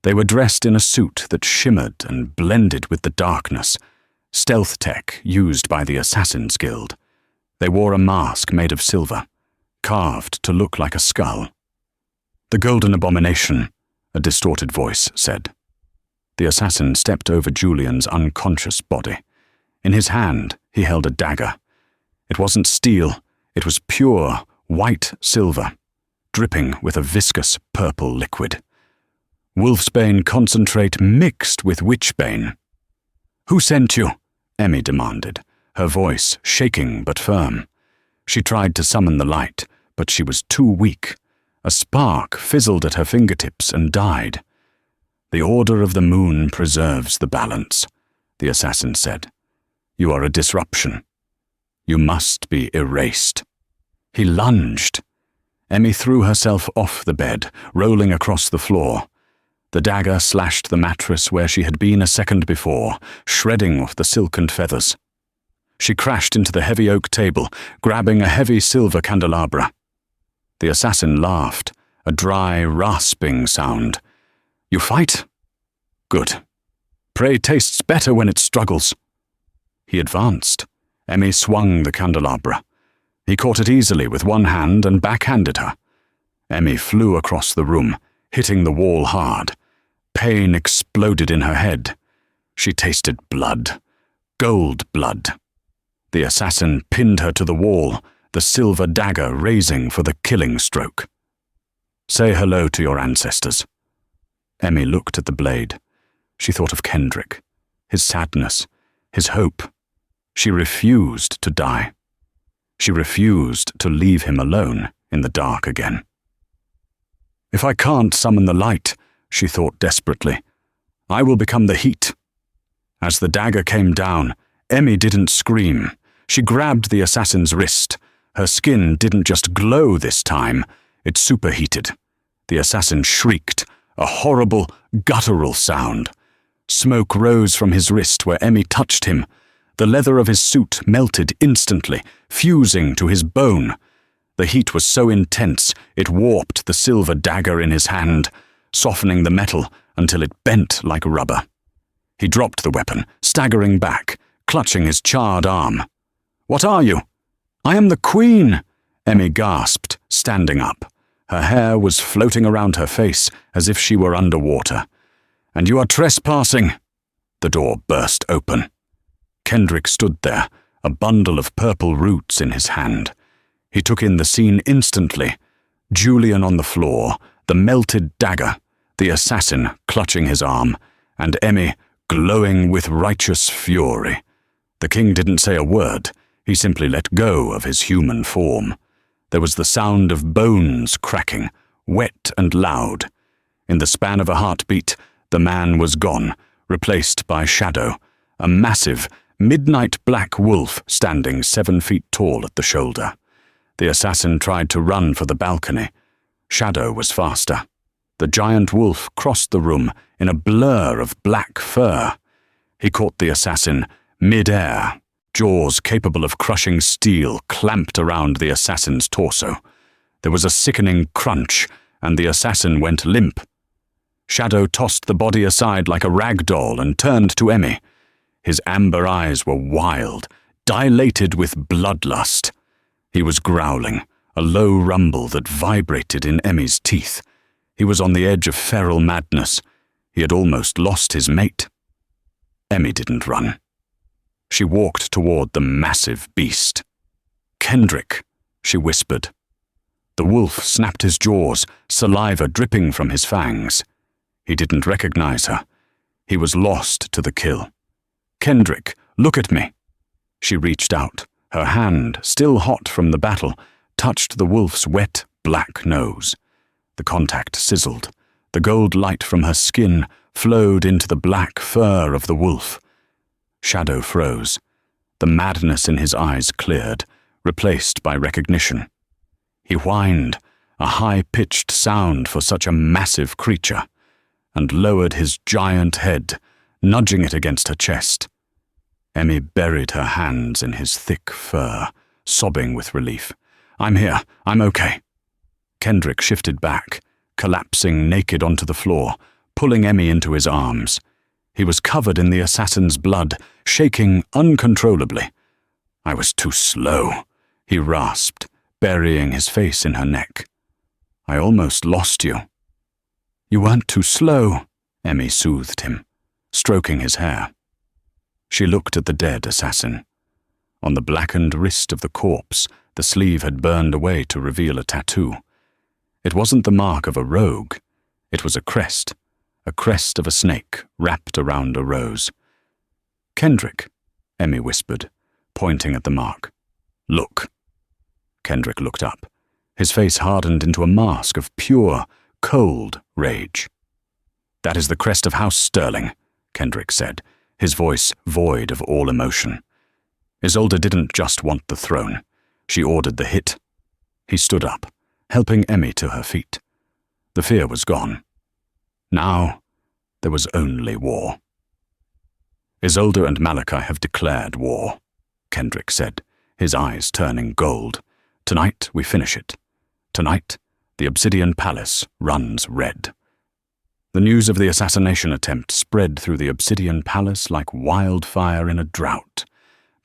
They were dressed in a suit that shimmered and blended with the darkness, stealth tech used by the Assassin's Guild. They wore a mask made of silver, carved to look like a skull. "The Golden Abomination," a distorted voice said. The assassin stepped over Julian's unconscious body. In his hand, he held a dagger. It wasn't steel, it was pure, white silver, dripping with a viscous purple liquid. Wolfsbane concentrate mixed with witchbane. "Who sent you?" Emmy demanded, her voice shaking but firm. She tried to summon the light, but she was too weak. A spark fizzled at her fingertips and died. "The Order of the Moon preserves the balance," the assassin said. "You are a disruption. You must be erased." He lunged. Emmy threw herself off the bed, rolling across the floor. The dagger slashed the mattress where she had been a second before, shredding off the silk and feathers. She crashed into the heavy oak table, grabbing a heavy silver candelabra. The assassin laughed, a dry, rasping sound. "You fight? Good. Prey tastes better when it struggles." He advanced. Emmy swung the candelabra. He caught it easily with one hand and backhanded her. Emmy flew across the room, hitting the wall hard. Pain exploded in her head. She tasted blood. Gold blood. The assassin pinned her to the wall, the silver dagger raising for the killing stroke. "Say hello to your ancestors." Emmy looked at the blade. She thought of Kendrick, his sadness, his hope. She refused to die. She refused to leave him alone in the dark again. "If I can't summon the light," she thought desperately, "I will become the heat." As the dagger came down, Emmy didn't scream. She grabbed the assassin's wrist. Her skin didn't just glow this time, it superheated. The assassin shrieked, a horrible, guttural sound. Smoke rose from his wrist where Emmy touched him. The leather of his suit melted instantly, fusing to his bone. The heat was so intense, it warped the silver dagger in his hand, softening the metal until it bent like rubber. He dropped the weapon, staggering back, clutching his charred arm. "What are you?" "I am the Queen," Emmy gasped, standing up. Her hair was floating around her face as if she were underwater. "And you are trespassing." The door burst open. Kendrick stood there, a bundle of purple roots in his hand. He took in the scene instantly. Julian on the floor, the melted dagger, the assassin clutching his arm, and Emmy glowing with righteous fury. The king didn't say a word. He simply let go of his human form. There was the sound of bones cracking, wet and loud. In the span of a heartbeat, the man was gone, replaced by Shadow, a massive, midnight black wolf standing 7 feet tall at the shoulder. The assassin tried to run for the balcony. Shadow was faster. The giant wolf crossed the room in a blur of black fur. He caught the assassin mid-air, jaws capable of crushing steel clamped around the assassin's torso. There was a sickening crunch, and the assassin went limp. Shadow tossed the body aside like a rag doll and turned to Emmy. His amber eyes were wild, dilated with bloodlust. He was growling, a low rumble that vibrated in Emmy's teeth. He was on the edge of feral madness. He had almost lost his mate. Emmy didn't run. She walked toward the massive beast. "Kendrick," she whispered. The wolf snapped his jaws, saliva dripping from his fangs. He didn't recognize her. He was lost to the kill. "Kendrick, look at me." She reached out. Her hand, still hot from the battle, touched the wolf's wet, black nose. The contact sizzled. The gold light from her skin flowed into the black fur of the wolf. Shadow froze. The madness in his eyes cleared, replaced by recognition. He whined, a high-pitched sound for such a massive creature, and lowered his giant head, nudging it against her chest. Emmy buried her hands in his thick fur, sobbing with relief. "I'm here. I'm okay." Kendrick shifted back, collapsing naked onto the floor, pulling Emmy into his arms. He was covered in the assassin's blood, shaking uncontrollably. "I was too slow," he rasped, burying his face in her neck. "I almost lost you." "You weren't too slow," Emmy soothed him, stroking his hair. She looked at the dead assassin. On the blackened wrist of the corpse, the sleeve had burned away to reveal a tattoo. It wasn't the mark of a rogue. It was a crest of a snake wrapped around a rose. "Kendrick," Emmy whispered, pointing at the mark. "Look." Kendrick looked up. His face hardened into a mask of pure, cold rage. "That is the crest of House Sterling," Kendrick said, his voice void of all emotion. "Isolde didn't just want the throne. She ordered the hit." He stood up, helping Emmy to her feet. The fear was gone. Now, there was only war. "Isolde and Malachi have declared war," Kendrick said, his eyes turning gold. "Tonight we finish it. Tonight, the Obsidian Palace runs red." The news of the assassination attempt spread through the Obsidian Palace like wildfire in a drought.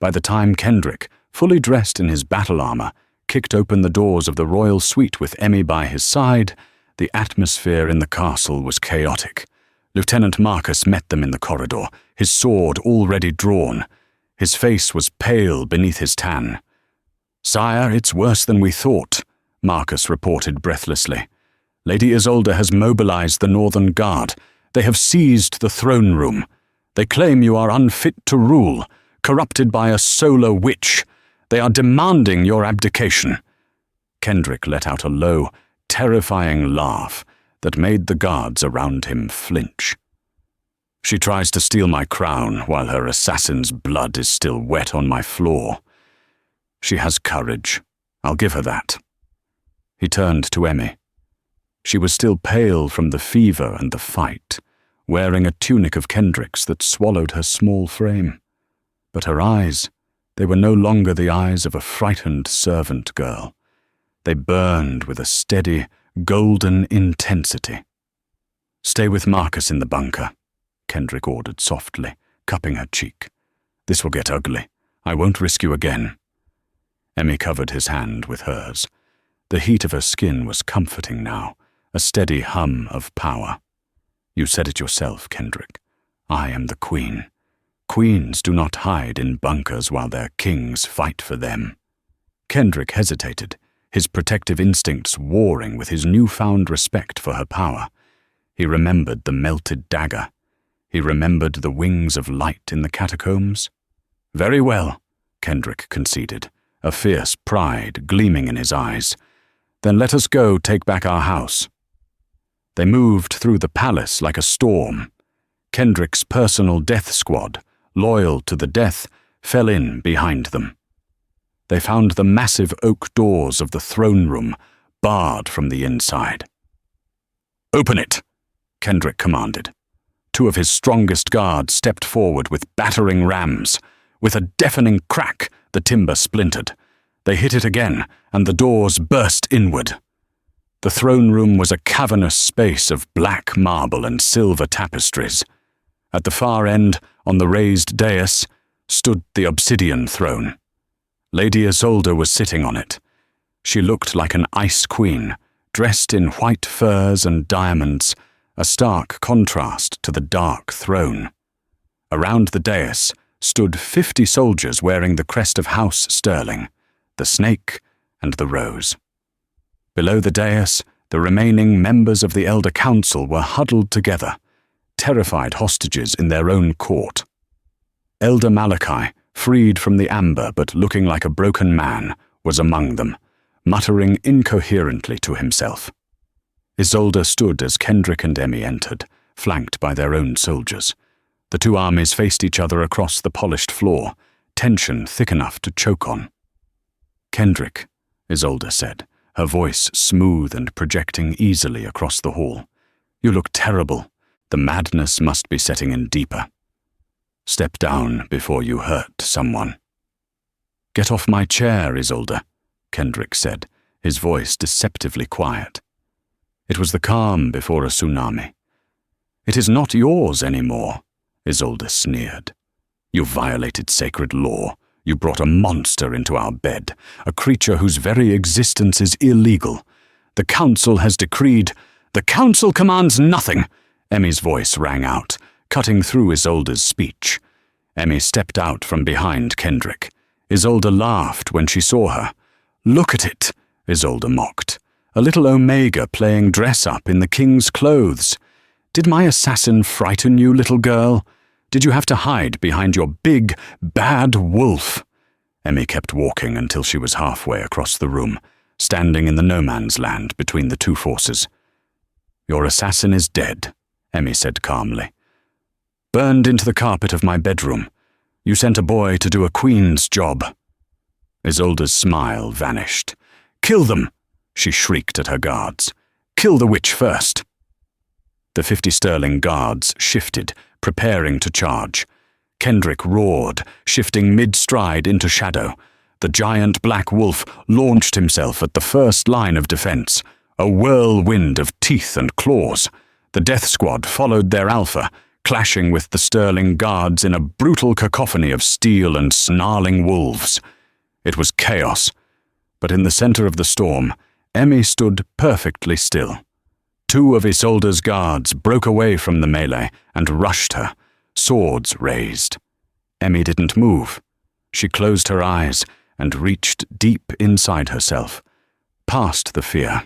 By the time Kendrick, fully dressed in his battle armor, kicked open the doors of the royal suite with Emmy by his side, the atmosphere in the castle was chaotic. Lieutenant Marcus met them in the corridor, his sword already drawn. His face was pale beneath his tan. "Sire, it's worse than we thought," Marcus reported breathlessly. "Lady Isolde has mobilized the Northern Guard. They have seized the throne room. They claim you are unfit to rule, corrupted by a solar witch. They are demanding your abdication." Kendrick let out a low, terrifying laugh that made the guards around him flinch. "She tries to steal my crown while her assassin's blood is still wet on my floor. She has courage. I'll give her that." He turned to Emmy. She was still pale from the fever and the fight, wearing a tunic of Kendrick's that swallowed her small frame. But her eyes, they were no longer the eyes of a frightened servant girl. They burned with a steady, golden intensity. "Stay with Marcus in the bunker," Kendrick ordered softly, cupping her cheek. "This will get ugly. I won't risk you again." Emmy covered his hand with hers. The heat of her skin was comforting now, a steady hum of power. "You said it yourself, Kendrick. I am the queen. Queens do not hide in bunkers while their kings fight for them." Kendrick hesitated, his protective instincts warring with his newfound respect for her power. He remembered the melted dagger. He remembered the wings of light in the catacombs. "Very well," Kendrick conceded, a fierce pride gleaming in his eyes. "Then let us go take back our house." They moved through the palace like a storm. Kendrick's personal death squad, loyal to the death, fell in behind them. They found the massive oak doors of the throne room barred from the inside. "Open it," Kendrick commanded. Two of his strongest guards stepped forward with battering rams. With a deafening crack, the timber splintered. They hit it again, and the doors burst inward. The throne room was a cavernous space of black marble and silver tapestries. At the far end, on the raised dais, stood the obsidian throne. Lady Isolde was sitting on it. She looked like an ice queen, dressed in white furs and diamonds, a stark contrast to the dark throne. Around the dais stood 50 soldiers wearing the crest of House Sterling, the snake and the rose. Below the dais, the remaining members of the Elder Council were huddled together, terrified hostages in their own court. Elder Malachi, freed from the amber but looking like a broken man, was among them, muttering incoherently to himself. Isolde stood as Kendrick and Emmy entered, flanked by their own soldiers. The two armies faced each other across the polished floor, tension thick enough to choke on. "Kendrick," Isolde said, her voice smooth and projecting easily across the hall. "You look terrible. The madness must be setting in deeper. Step down before you hurt someone." "Get off my chair, Isolde," Kendrick said, his voice deceptively quiet. It was the calm before a tsunami. "It is not yours anymore," Isolde sneered. "You violated sacred law. You brought a monster into our bed, a creature whose very existence is illegal. The council has decreed—" "The council commands nothing!" Emmy's voice rang out, cutting through Isolde's speech. Emmy stepped out from behind Kendrick. Isolde laughed when she saw her. "Look at it," Isolde mocked. "A little Omega playing dress-up in the king's clothes. Did my assassin frighten you, little girl? Did you have to hide behind your big, bad wolf?" Emmy kept walking until she was halfway across the room, standing in the no-man's land between the two forces. "Your assassin is dead," Emmy said calmly. "Burned into the carpet of my bedroom. You sent a boy to do a queen's job." Isolde's smile vanished. "Kill them!" she shrieked at her guards. "Kill the witch first." The 50 sterling guards shifted, preparing to charge. Kendrick roared, shifting mid-stride into shadow. The giant black wolf launched himself at the first line of defense, a whirlwind of teeth and claws. The death squad followed their alpha, clashing with the sterling guards in a brutal cacophony of steel and snarling wolves. It was chaos, but in the center of the storm, Emmy stood perfectly still. 2 of Isolde's guards broke away from the melee and rushed her, swords raised. Emmy didn't move. She closed her eyes and reached deep inside herself, past the fear,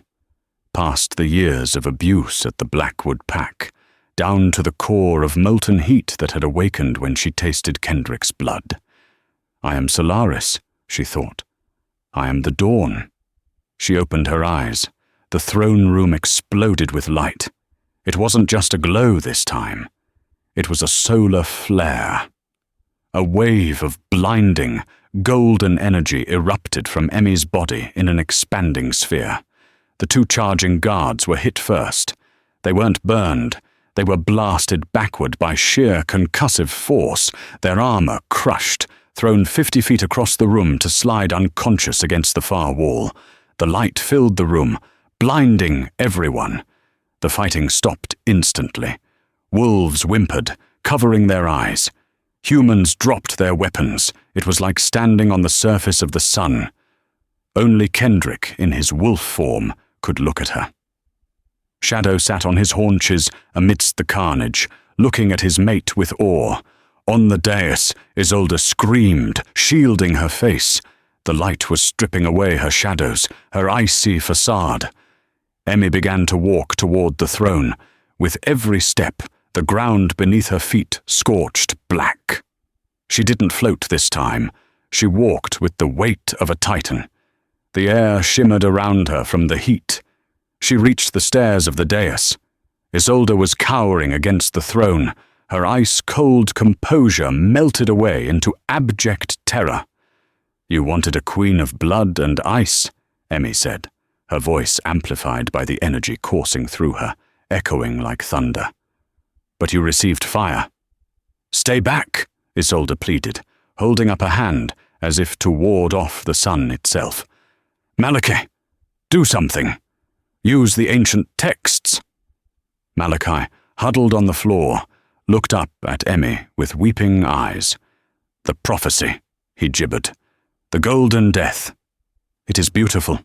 past the years of abuse at the Blackwood Pack, down to the core of molten heat that had awakened when she tasted Kendrick's blood. "I am Solaris," she thought. "I am the dawn." She opened her eyes. The throne room exploded with light. It wasn't just a glow this time. It was a solar flare. A wave of blinding, golden energy erupted from Emmy's body in an expanding sphere. The 2 charging guards were hit first. They weren't burned. They were blasted backward by sheer concussive force, their armor crushed, thrown 50 feet across the room to slide unconscious against the far wall. The light filled the room, blinding everyone. The fighting stopped instantly. Wolves whimpered, covering their eyes. Humans dropped their weapons. It was like standing on the surface of the sun. Only Kendrick, in his wolf form, could look at her. Shadow sat on his haunches amidst the carnage, looking at his mate with awe. On the dais, Isolde screamed, shielding her face. The light was stripping away her shadows, her icy facade. Emmy began to walk toward the throne. With every step, the ground beneath her feet scorched black. She didn't float this time. She walked with the weight of a titan. The air shimmered around her from the heat. She reached the stairs of the dais. Isolde was cowering against the throne. Her ice-cold composure melted away into abject terror. "You wanted a queen of blood and ice," Emmy said, her voice amplified by the energy coursing through her, echoing like thunder. "But you received fire." "Stay back," Isolde pleaded, holding up a hand as if to ward off the sun itself. "Malachi, do something. Use the ancient texts." Malachi, huddled on the floor, looked up at Emmy with weeping eyes. "The prophecy," he gibbered. "The golden death. It is beautiful."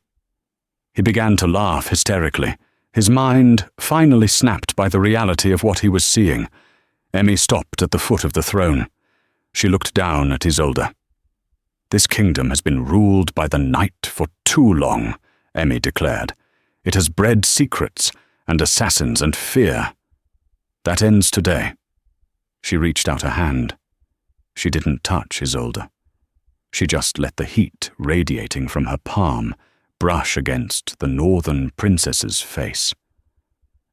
He began to laugh hysterically, his mind finally snapped by the reality of what he was seeing. Emmy stopped at the foot of the throne. She looked down at Isolde. "This kingdom has been ruled by the night for too long," Emmy declared. "It has bred secrets and assassins and fear. That ends today." She reached out a hand. She didn't touch Isolde. She just let the heat radiating from her palm brush against the northern princess's face.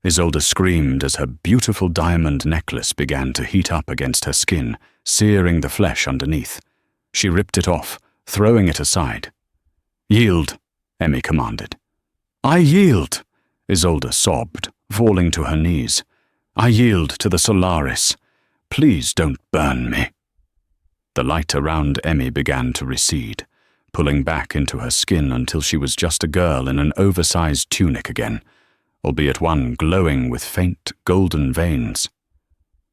Isolde screamed as her beautiful diamond necklace began to heat up against her skin, searing the flesh underneath. She ripped it off, throwing it aside. "Yield," Emmy commanded. "I yield," Isolde sobbed, falling to her knees. "I yield to the Solaris. Please don't burn me." The light around Emmy began to recede, pulling back into her skin until she was just a girl in an oversized tunic again, albeit one glowing with faint golden veins.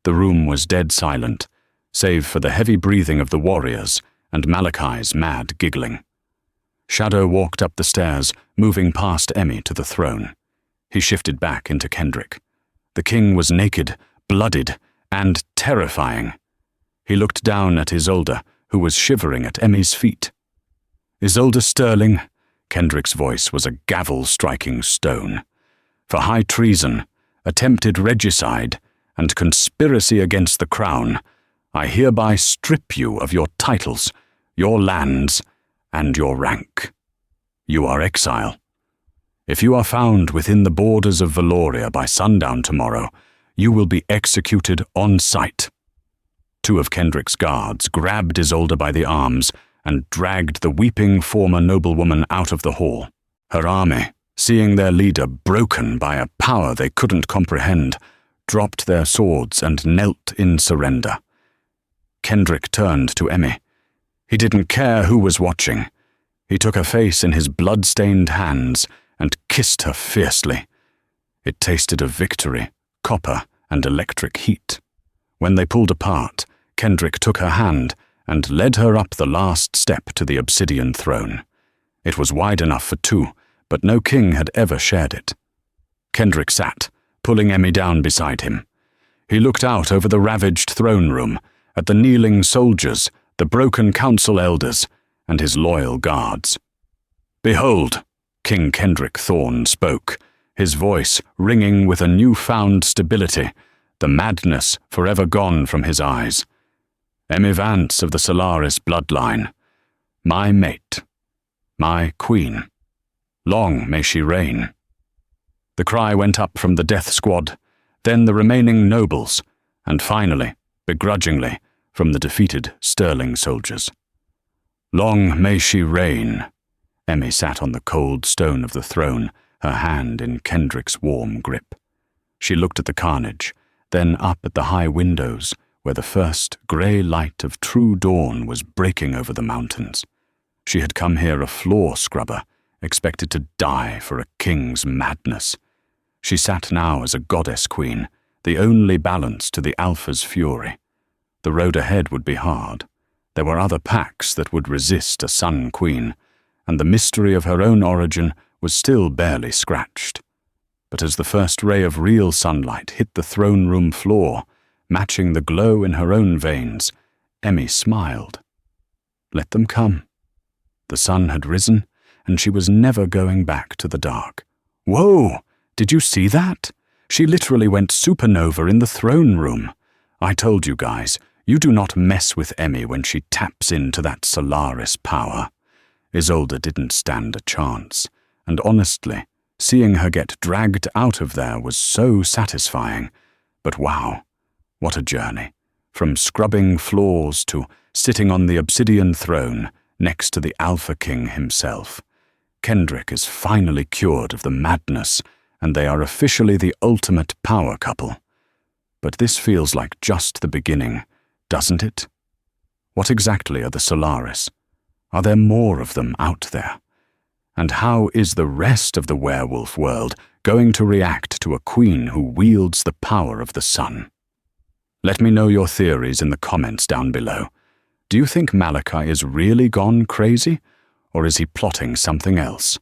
The room was dead silent, save for the heavy breathing of the warriors and Malachi's mad giggling. Shadow walked up the stairs, moving past Emmy to the throne. He shifted back into Kendrick. The king was naked, bloodied, and terrifying. He looked down at Isolde, who was shivering at Emmy's feet. "Isolde Sterling," Kendrick's voice was a gavel striking stone. "For high treason, attempted regicide, and conspiracy against the crown, I hereby strip you of your titles, your lands, and your rank. You are exile. If you are found within the borders of Valoria by sundown tomorrow, you will be executed on sight." Two of Kendrick's guards grabbed Isolde by the arms and dragged the weeping former noblewoman out of the hall. Her army, seeing their leader broken by a power they couldn't comprehend, dropped their swords and knelt in surrender. Kendrick turned to Emmy. He didn't care who was watching. He took her face in his blood-stained hands and kissed her fiercely. It tasted of victory, copper, and electric heat. When they pulled apart, Kendrick took her hand and led her up the last step to the obsidian throne. It was wide enough for two, but no king had ever shared it. Kendrick sat, pulling Emmy down beside him. He looked out over the ravaged throne room, at the kneeling soldiers, the broken council elders, and his loyal guards. "Behold," King Kendrick Thorne spoke, his voice ringing with a newfound stability, the madness forever gone from his eyes. "Emmy Vance of the Solaris bloodline, my mate, my queen. Long may she reign." The cry went up from the death squad, then the remaining nobles, and finally, begrudgingly, from the defeated Sterling soldiers. "Long may she reign." Emmy sat on the cold stone of the throne, her hand in Kendrick's warm grip. She looked at the carnage, then up at the high windows, where the first grey light of true dawn was breaking over the mountains. She had come here a floor scrubber, expected to die for a king's madness. She sat now as a goddess queen, the only balance to the Alpha's fury. The road ahead would be hard. There were other packs that would resist a sun queen, and the mystery of her own origin was still barely scratched. But as the first ray of real sunlight hit the throne room floor, matching the glow in her own veins, Emmy smiled. Let them come. The sun had risen, and she was never going back to the dark. Whoa! Did you see that? She literally went supernova in the throne room. I told you guys, you do not mess with Emmy when she taps into that Solaris power. Isolde didn't stand a chance, and honestly, seeing her get dragged out of there was so satisfying. But wow, what a journey. From scrubbing floors to sitting on the obsidian throne next to the Alpha King himself. Kendrick is finally cured of the madness, and they are officially the ultimate power couple. But this feels like just the beginning, doesn't it? What exactly are the Solaris? Are there more of them out there? And how is the rest of the werewolf world going to react to a queen who wields the power of the sun? Let me know your theories in the comments down below. Do you think Malachi is really gone crazy, or is he plotting something else?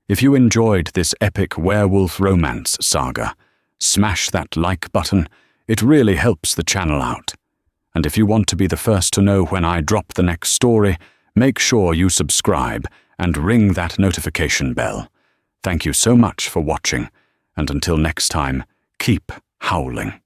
If you enjoyed this epic werewolf romance saga, smash that like button. It really helps the channel out. And if you want to be the first to know when I drop the next story, make sure you subscribe and ring that notification bell. Thank you so much for watching, and until next time, keep howling.